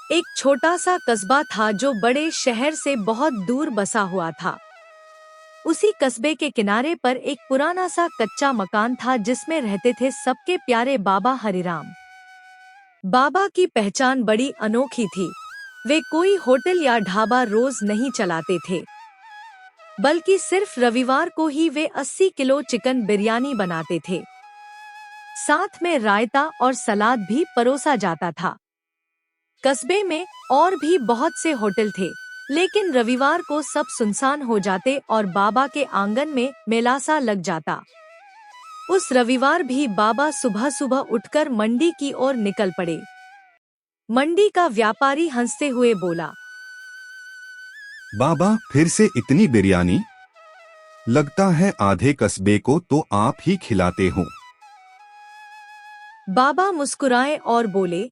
एक छोटा सा कस्बा था जो बड़े शहर से बहुत दूर बसा हुआ था। उसी कस्बे के किनारे पर एक पुराना सा कच्चा मकान था जिसमें रहते थे सबके प्यारे बाबा हरिराम। बाबा की पहचान बड़ी अनोखी थी। वे कोई होटल या ढाबा रोज नहीं चलाते थे, बल्कि सिर्फ रविवार को ही वे 80 किलो चिकन बिरयानी बनाते थे। साथ में रायता और सलाद भी परोसा जाता था। कस्बे में और भी बहुत से होटल थे, लेकिन रविवार को सब सुनसान हो जाते और बाबा के आंगन में मेला सा लग जाता। उस रविवार भी बाबा सुबह सुबह उठकर मंडी की ओर निकल पड़े। मंडी का व्यापारी हंसते हुए बोला, बाबा फिर से इतनी बिरयानी? लगता है आधे कस्बे को तो आप ही खिलाते हो। बाबा मुस्कुराए और बोले,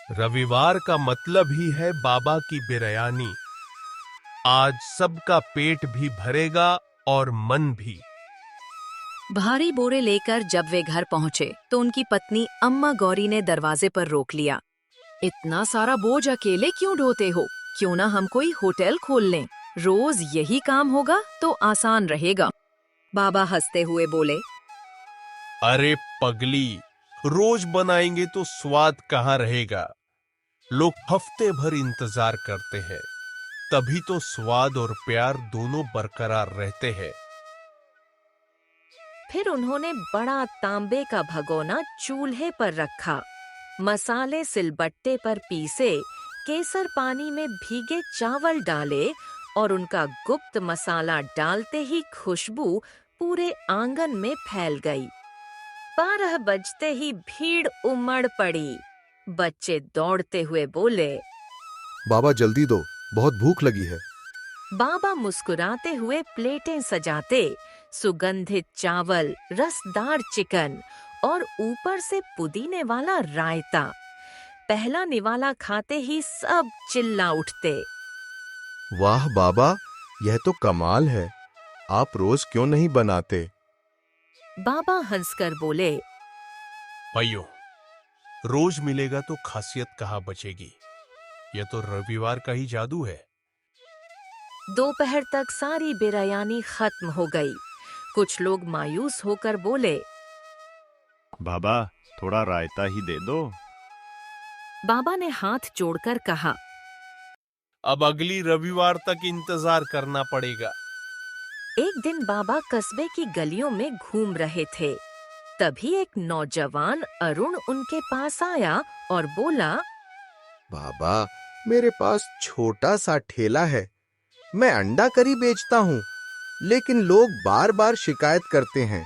रविवार का मतलब ही है बाबा की बिरयानी। आज सबका पेट भी भरेगा और मन भी। भारी बोरे लेकर जब वे घर पहुंचे तो उनकी पत्नी अम्मा गौरी ने दरवाजे पर रोक लिया। इतना सारा बोझ अकेले क्यों ढोते हो? क्यों ना हम कोई होटल खोल लें? रोज यही काम होगा तो आसान रहेगा। बाबा हंसते हुए बोले, अरे पगली, रोज बनाएंगे तो स्वाद कहाँ रहेगा? लोग हफ्ते भर इंतजार करते हैं, तभी तो स्वाद और प्यार दोनों बरकरार रहते हैं। फिर उन्होंने बड़ा तांबे का भगोना चूल्हे पर रखा, मसाले सिलबट्टे पर पीसे, केसर पानी में भीगे चावल डाले और उनका गुप्त मसाला डालते ही खुशबू पूरे आंगन में फैल गई। 12 बजते ही भीड़ उमड़ पड़ी। बच्चे दौड़ते हुए बोले, बाबा जल्दी दो, बहुत भूख लगी है। बाबा मुस्कुराते हुए प्लेटें सजाते, सुगंधित चावल, रसदार चिकन और ऊपर से पुदीने वाला रायता। पहला निवाला खाते ही सब चिल्ला उठते। वाह बाबा, यह तो कमाल है। आप रोज क्यों नहीं बनाते? बाबा हंसकर बोले, भाइयों, रोज मिलेगा तो खासियत कहाँ बचेगी? यह तो रविवार का ही जादू है। दोपहर तक सारी बिरयानी खत्म हो गई। कुछ लोग मायूस होकर बोले, बाबा थोड़ा रायता ही दे दो। बाबा ने हाथ जोड़कर कहा, अब अगली रविवार तक इंतजार करना पड़ेगा। एक दिन बाबा कस्बे की गलियों में घूम रहे थे। तभी एक नौजवान अरुण उनके पास आया और बोला, बाबा, मेरे पास छोटा सा ठेला है। मैं अंडा करी बेचता हूँ, लेकिन लोग बार बार शिकायत करते हैं।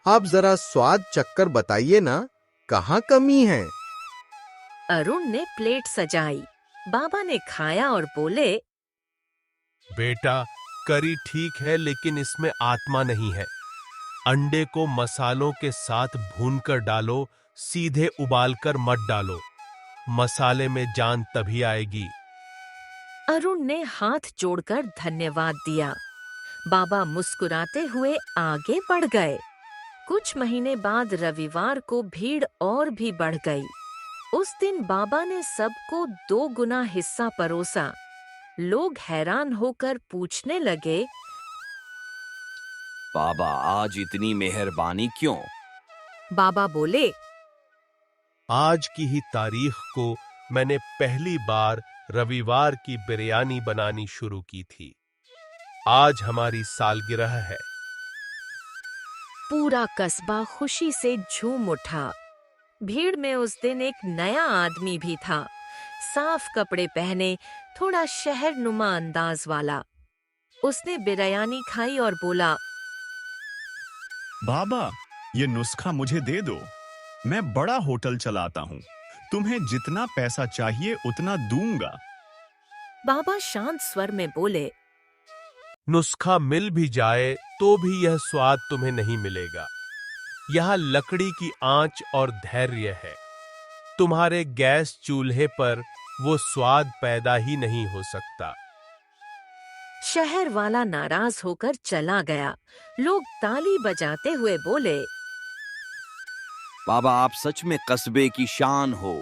आप जरा स्वाद चखकर बताइए ना, कहाँ कमी है? अरुण ने प्लेट सजाई। बाबा ने खाया और बोले, बेटा, करी ठीक है लेकिन इसमें आत्मा नहीं है। अंडे को मसालों के साथ भूनकर डालो, सीधे उबालकर मत डालो। मसाले में जान तभी आएगी। अरुण ने हाथ जोड़कर धन्यवाद दिया। बाबा मुस्कुराते हुए आगे बढ़ गए। कुछ महीने बाद रविवार को भीड़ और भी बढ़ गई। उस दिन बाबा ने सबको 2 गुना हिस्सा परोसा। लोग हैरान होकर पूछने लगे, बाबा आज इतनी मेहरबानी क्यों? बाबा बोले, आज की ही तारीख को मैंने पहली बार रविवार की बिरयानी बनानी शुरू की थी। आज हमारी सालगिरह है। पूरा कस्बा खुशी से झूम उठा। भीड़ में उस दिन एक नया आदमी भी था, साफ कपड़े पहने, थोड़ा शहर नुमा अंदाज वाला। उसने बिरयानी खाई और बोला, बाबा ये नुस्खा मुझे दे दो। मैं बड़ा होटल चलाता हूँ, तुम्हें जितना पैसा चाहिए उतना दूंगा। बाबा शांत स्वर में बोले, नुस्खा मिल भी जाए तो भी यह स्वाद तुम्हें नहीं मिलेगा। यहाँ लकड़ी की आंच और धैर्य है। तुम्हारे गैस चूल्हे पर वो स्वाद पैदा ही नहीं हो सकता। शहर वाला नाराज होकर चला गया। लोग ताली बजाते हुए बोले, बाबा आप सच में कस्बे की शान हो।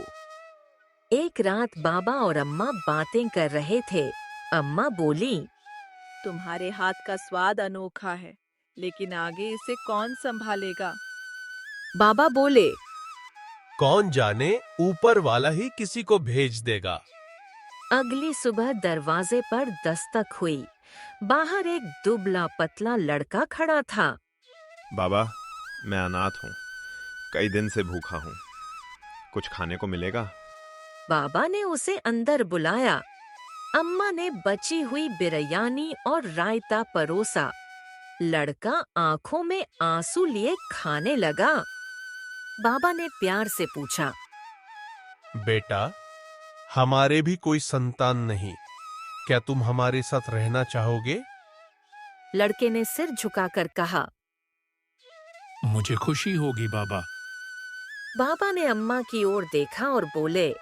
एक रात बाबा और अम्मा बातें कर रहे थे। अम्मा बोली, तुम्हारे हाथ का स्वाद अनोखा है, लेकिन आगे इसे कौन संभालेगा? बाबा बोले, कौन जाने, ऊपर वाला ही किसी को भेज देगा। अगली सुबह दरवाजे पर दस्तक हुई। बाहर एक दुबला पतला लड़का खड़ा था। बाबा, मैं अनाथ हूँ, कई दिन से भूखा हूँ, कुछ खाने को मिलेगा? बाबा ने उसे अंदर बुलाया। अम्मा ने बची हुई बिरयानी और रायता परोसा। लड़का आंखों में आंसू लिए खाने लगा। बाबा ने प्यार से पूछा, बेटा, हमारे भी कोई संतान नहीं, क्या तुम हमारे साथ रहना चाहोगे? लड़के ने सिर झुकाकर कहा। मुझे खुशी होगी बाबा। बाबा ने अम्मा की ओर देखा और बोले,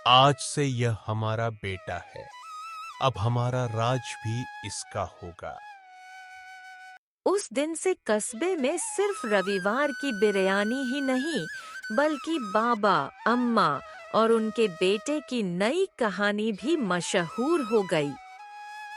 आज से यह हमारा बेटा है, अब हमारा राज भी इसका होगा। उस दिन से कस्बे में सिर्फ रविवार की बिरयानी ही नहीं, बल्कि बाबा, अम्मा और उनके बेटे की नई कहानी भी मशहूर हो गई।